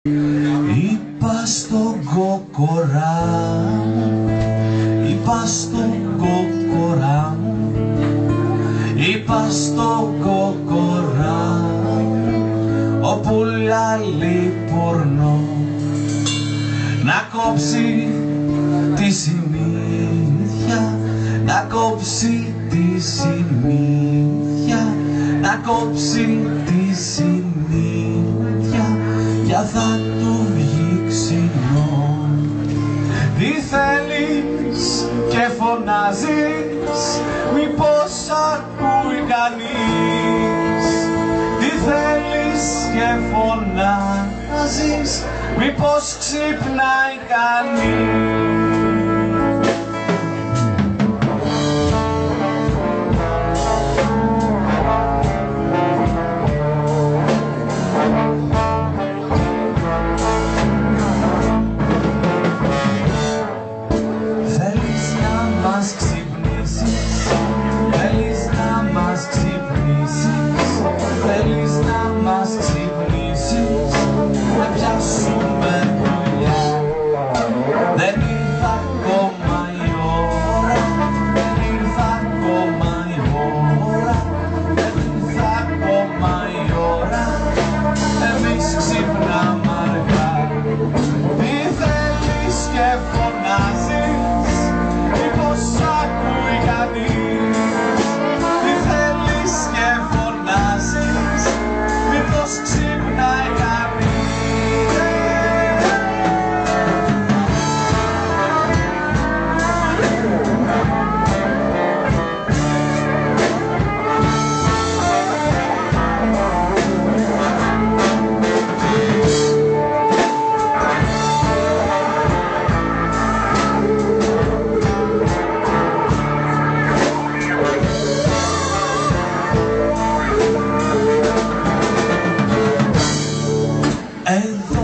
Είπα στον κόκορά μου, είπα στον κόκορά μου, είπα στον κόκορά μου, όπου λαλεί πορνό, να κόψει τη συνήθεια, να κόψει τη συνήθεια, να κόψει τη συνήθεια, για θα του βγει ξινό. Τι θέλεις και φωνάζεις, μήπως ακούει κανείς? Τι θέλεις και φωνάζεις, μήπως ξυπνάει κανείς? Θέλεις να μας ξυπνήσεις, να πιάσουμε δουλειά. Δεν ήρθα ακόμα η ώρα, δεν ήρθα ακόμα η ώρα, δεν ήρθα ακόμα η ώρα, εμείς ξυπνάμε αργά. Τι θέλεις και φωνάζεις, μήπως ακούει κανείς? Τι θέλεις και φωνάζεις, μήπως ξυπνάει κανείς? Εδώ